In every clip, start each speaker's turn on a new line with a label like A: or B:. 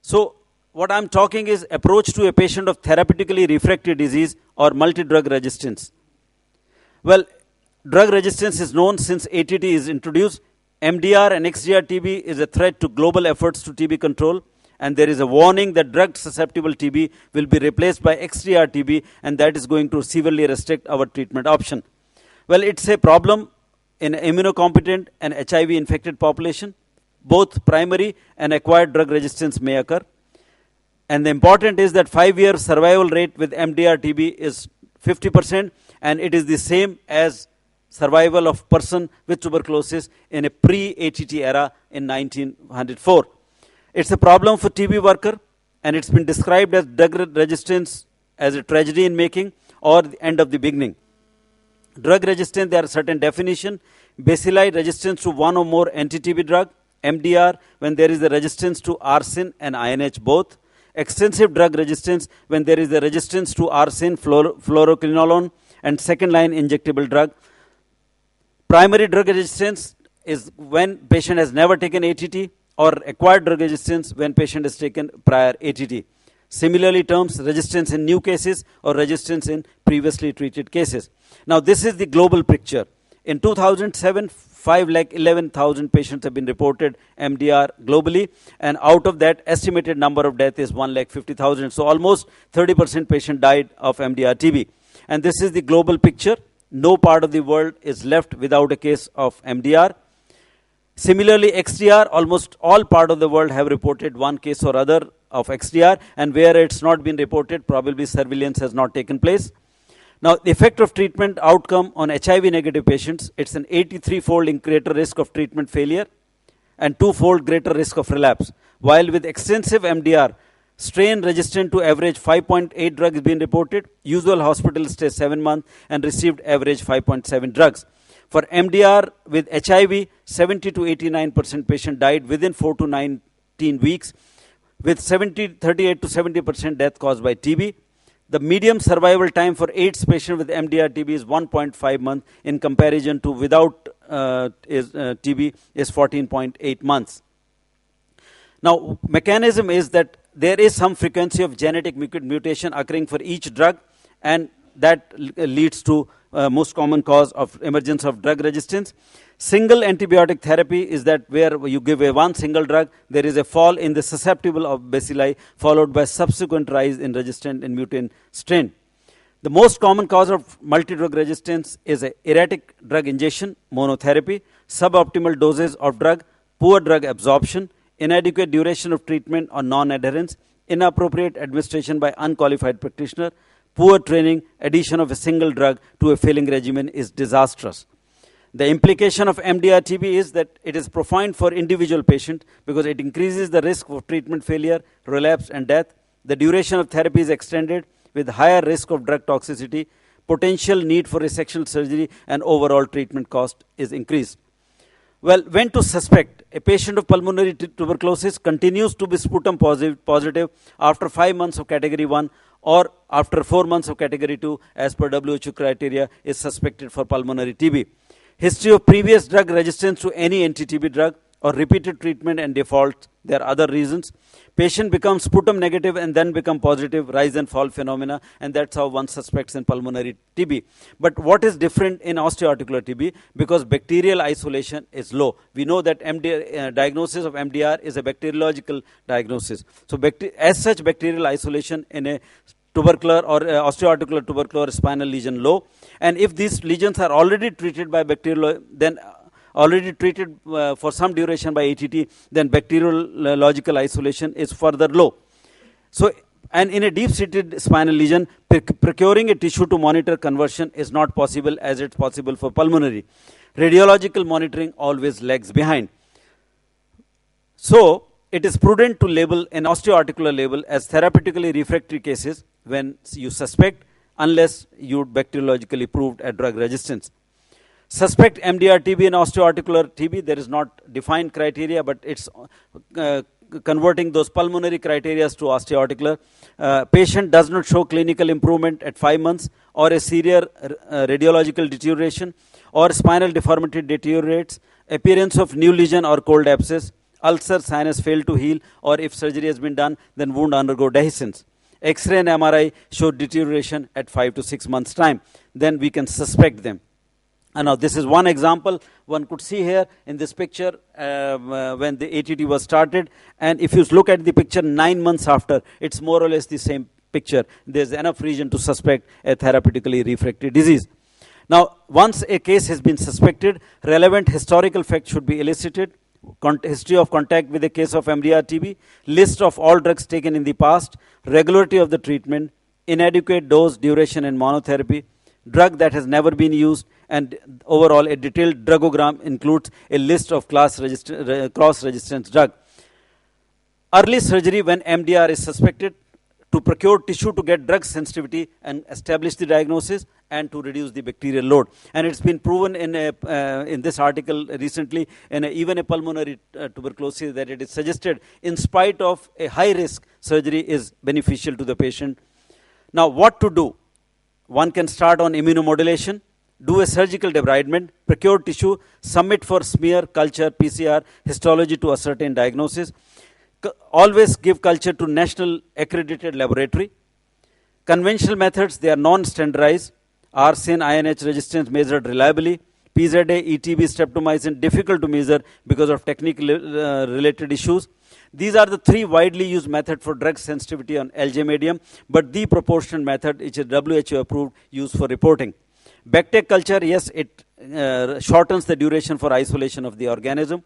A: So what I'm talking is approach to a patient of therapeutically refractory disease or multi-drug resistance. Well, drug resistance is known since ATT is introduced. MDR and XDR TB is a threat to global efforts to TB control, and there is a warning that drug-susceptible TB will be replaced by XDR TB, and that is going to severely restrict our treatment option. Well, it's a problem in immunocompetent and HIV-infected population. Both primary and acquired drug resistance may occur. And the important is that 5-year survival rate with MDR TB is 50%, and it is the same as survival of person with tuberculosis in a pre-ATT era in 1904. It's a problem for TB worker, and it's been described as drug resistance as a tragedy in making or the end of the beginning. Drug resistance, there are certain definition. Bacilli resistance to one or more anti-TB drug. MDR, when there is a resistance to arsen and INH both. Extensive drug resistance, when there is a resistance to arsen, fluoroquinolone, and second-line injectable drug. Primary drug resistance is when patient has never taken ATT, or acquired drug resistance when patient has taken prior ATT. Similarly, terms resistance in new cases or resistance in previously treated cases. Now, this is the global picture. In 2007, 511,000 patients have been reported MDR globally, and out of that, estimated number of deaths is 150,000. So, almost 30% patient died of MDR TB. And this is the global picture. No part of the world is left without a case of MDR. Similarly, XDR, almost all part of the world have reported one case or other of XDR, and where it's not been reported, probably surveillance has not taken place. Now, the effect of treatment outcome on HIV-negative patients, it's an 83-fold greater risk of treatment failure and 2-fold greater risk of relapse. While with extensive MDR, strain resistant to average 5.8 drugs been reported, usual hospital stay 7 months and received average 5.7 drugs. For MDR with HIV, 70 to 89% patient died within 4 to 19 weeks, with 38 to 70% death caused by TB. The median survival time for AIDS patient with MDR TB is 1.5 months in comparison to without TB is 14.8 months. Now, mechanism is that there is some frequency of genetic mutation occurring for each drug, and that leads to most common cause of emergence of drug resistance. Single antibiotic therapy is that where you give a one single drug, there is a fall in the susceptible of bacilli followed by subsequent rise in resistant and mutant strain. The most common cause of multi-drug resistance is a erratic drug ingestion, monotherapy, suboptimal doses of drug, poor drug absorption, inadequate duration of treatment or non-adherence, inappropriate administration by unqualified practitioner, poor training, addition of a single drug to a failing regimen is disastrous. The implication of MDR TB is that it is profound for individual patient because it increases the risk of treatment failure, relapse and death. The duration of therapy is extended with higher risk of drug toxicity, potential need for resectional surgery, and overall treatment cost is increased. Well, when to suspect? A patient of pulmonary tuberculosis continues to be sputum positive after 5 months of category 1 or after 4 months of category 2 as per WHO criteria is suspected for pulmonary TB. History of previous drug resistance to any anti-TB drug or repeated treatment and default. There are other reasons. Patient becomes sputum negative and then become positive, rise and fall phenomena, and that's how one suspects in pulmonary TB. But what is different in osteoarticular TB? Because bacterial isolation is low. We know that diagnosis of MDR is a bacteriological diagnosis. So as such, bacterial isolation in a tubercular or osteoarticular tubercular spinal lesion low. And if these lesions are already treated by bacterial, then already treated for some duration by ATT, then bacteriological isolation is further low. So, and in a deep-seated spinal lesion, procuring a tissue to monitor conversion is not possible as it's possible for pulmonary. Radiological monitoring always lags behind. So, it is prudent to label an osteoarticular label as therapeutically refractory cases when you suspect, unless you bacteriologically proved a drug resistance. Suspect MDR TB and osteoarticular TB, there is not defined criteria, but it's converting those pulmonary criteria to osteoarticular. Patient does not show clinical improvement at 5 months or a severe radiological deterioration or spinal deformity deteriorates, appearance of new lesion or cold abscess, ulcer, sinus fail to heal, or if surgery has been done, then wound undergo dehiscence. X-ray and MRI show deterioration at 5 to 6 months' time. Then we can suspect them. And now this is one example one could see here in this picture when the ATT was started. And if you look at the picture 9 months after, it's more or less the same picture. There's enough reason to suspect a therapeutically refractory disease. Now, once a case has been suspected, relevant historical facts should be elicited. History of contact with a case of MDR-TB, list of all drugs taken in the past, regularity of the treatment, inadequate dose, duration, and monotherapy, drug that has never been used, and overall a detailed drugogram includes a list of cross-resistance drug. Early surgery when MDR is suspected, to procure tissue to get drug sensitivity and establish the diagnosis, and to reduce the bacterial load. And it's been proven in this article recently in even a pulmonary tuberculosis that it is suggested in spite of a high risk, surgery is beneficial to the patient. Now what to do? One can start on immunomodulation, do a surgical debridement, procure tissue, submit for smear, culture, PCR, histology to ascertain diagnosis. Always give culture to national accredited laboratory. Conventional methods, they are non-standardized. Arsine, INH resistance measured reliably. PZA, ETB, streptomycin, difficult to measure because of technical related issues. These are the three widely used methods for drug sensitivity on LJ medium, but the proportional method, which is WHO approved, used for reporting. Bacterial culture, yes, it shortens the duration for isolation of the organism.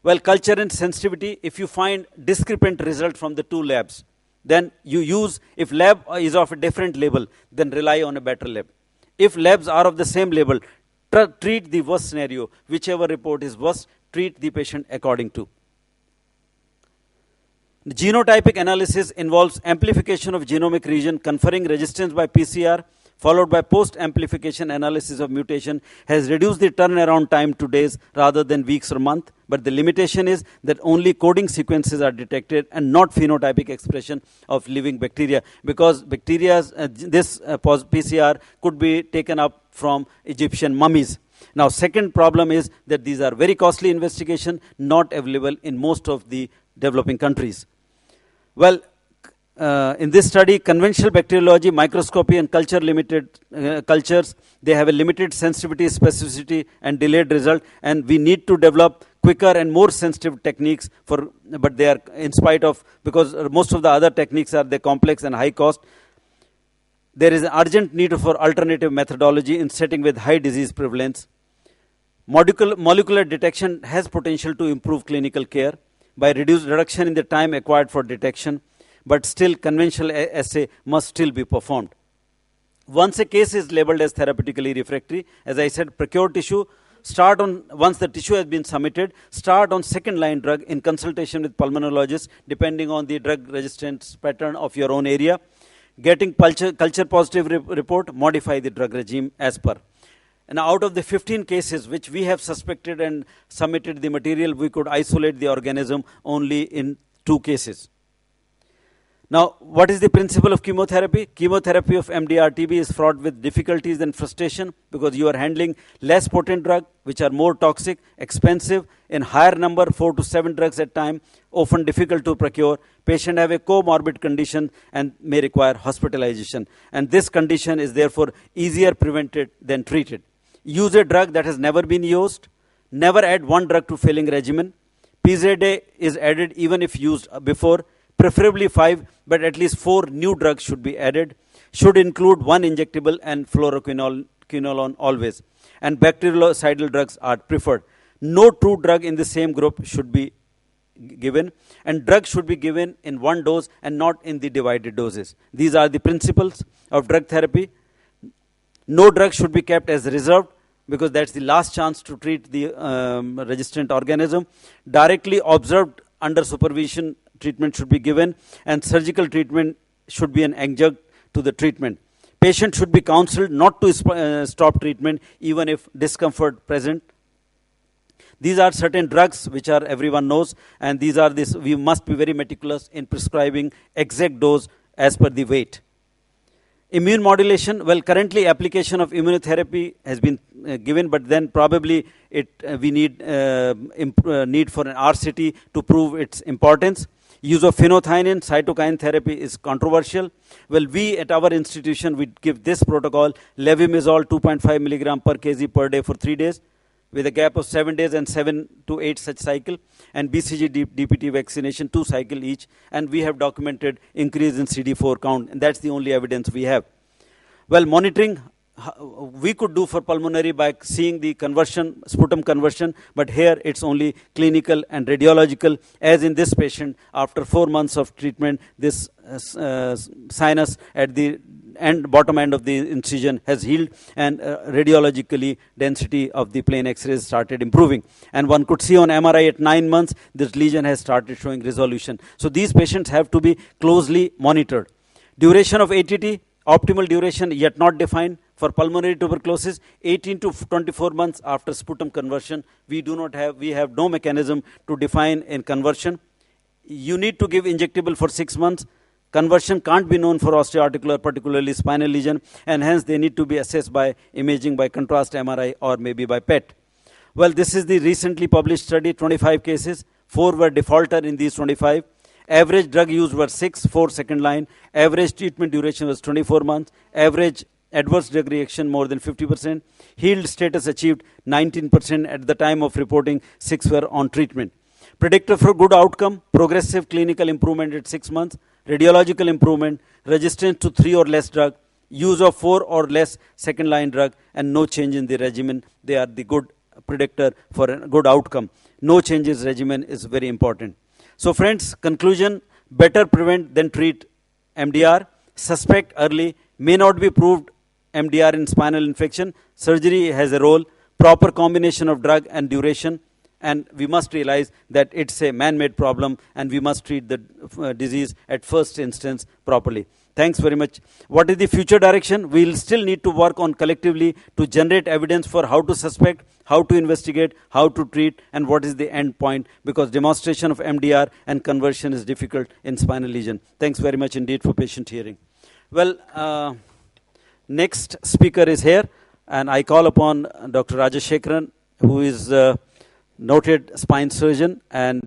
A: Well, culture and sensitivity, if you find discrepant result from the two labs, then you use, if lab is of a different label, then rely on a better lab. If labs are of the same label, treat the worst scenario. Whichever report is worst, treat the patient according to. Genotypic analysis involves amplification of genomic region, conferring resistance by PCR, followed by post-amplification analysis of mutation, has reduced the turnaround time to days rather than weeks or months. But the limitation is that only coding sequences are detected and not phenotypic expression of living bacteria, because bacteria, this PCR could be taken up from Egyptian mummies. Now, second problem is that these are very costly investigation, not available in most of the developing countries. Well, in this study, conventional bacteriology, microscopy, and culture limited cultures, they have a limited sensitivity, specificity, and delayed result, and we need to develop quicker and more sensitive techniques but they are, in spite of, because most of the other techniques are complex and high cost. There is an urgent need for alternative methodology in setting with high disease prevalence. Molecular detection has potential to improve clinical care by reduction in the time acquired for detection, but still conventional assay must still be performed. Once a case is labeled as therapeutically refractory, as I said, procure tissue, once the tissue has been submitted, start on second line drug in consultation with pulmonologists, depending on the drug resistance pattern of your own area. Getting culture positive report, modify the drug regime as per. And out of the 15 cases which we have suspected and submitted the material, we could isolate the organism only in 2 cases. Now, what is the principle of chemotherapy? Chemotherapy of MDR-TB is fraught with difficulties and frustration because you are handling less potent drug, which are more toxic, expensive, in higher number, 4 to 7 drugs at a time, often difficult to procure. Patient have a comorbid condition and may require hospitalization. And this condition is therefore easier prevented than treated. Use a drug that has never been used. Never add one drug to failing regimen. PZA is added even if used before. Preferably 5, but at least 4 new drugs should be added. Should include 1 injectable and fluoroquinolone always. And bactericidal drugs are preferred. No two drug in the same group should be given, and drugs should be given in one dose and not in the divided doses. These are the principles of drug therapy. No drug should be kept as reserved, because that's the last chance to treat the resistant organism. Directly observed under supervision treatment should be given, and surgical treatment should be an adjunct to the treatment. Patient should be counseled not to stop treatment even if discomfort present. These are certain drugs which are everyone knows, and these are this. We must be very meticulous in prescribing exact dose as per the weight. Immune modulation, well, currently application of immunotherapy has been given, but then probably we need need for an RCT to prove its importance. Use of phenothiazide cytokine therapy is controversial. Well, we at our institution, we give this protocol, levimizole 2.5 milligram per kg per day for 3 days, with a gap of 7 days and 7 to 8 such cycle, and BCG DPT vaccination 2 cycle each, and we have documented increase in CD4 count, and that's the only evidence we have. Well, monitoring we could do for pulmonary by seeing the conversion, sputum conversion, but here it's only clinical and radiological, as in this patient, after 4 months of treatment, this sinus at the bottom end of the incision has healed, and radiologically density of the plain X-rays started improving. And one could see on MRI at 9 months, this lesion has started showing resolution. So these patients have to be closely monitored. Duration of ATT, optimal duration yet not defined. For pulmonary tuberculosis, 18 to 24 months after sputum conversion, we have no mechanism to define in conversion. You need to give injectable for 6 months. Conversion can't be known for osteoarticular, particularly spinal lesion, and hence they need to be assessed by imaging, by contrast MRI, or maybe by PET. Well, this is the recently published study, 25 cases, 4 were defaulter in these 25. Average drug use were 6, 4 second line. Average treatment duration was 24 months. Average adverse drug reaction more than 50%. Healed status achieved 19% at the time of reporting, 6 were on treatment. Predictor for good outcome, progressive clinical improvement at 6 months, radiological improvement, resistance to 3 or less drug, use of 4 or less second line drug, and no change in the regimen. They are the good predictor for a good outcome. No changes regimen is very important. So friends, conclusion, better prevent than treat MDR. Suspect early, may not be proved MDR in spinal infection. Surgery has a role, proper combination of drug and duration, and we must realize that it's a man-made problem, and we must treat the disease at first instance properly. Thanks very much. What is the future direction? We'll still need to work on collectively to generate evidence for how to suspect, how to investigate, how to treat, and what is the end point, because demonstration of MDR and conversion is difficult in spinal lesion. Thanks very much indeed for patient hearing. Well, next speaker is here, and I call upon Dr. Rajeshekaran, who is a noted spine surgeon and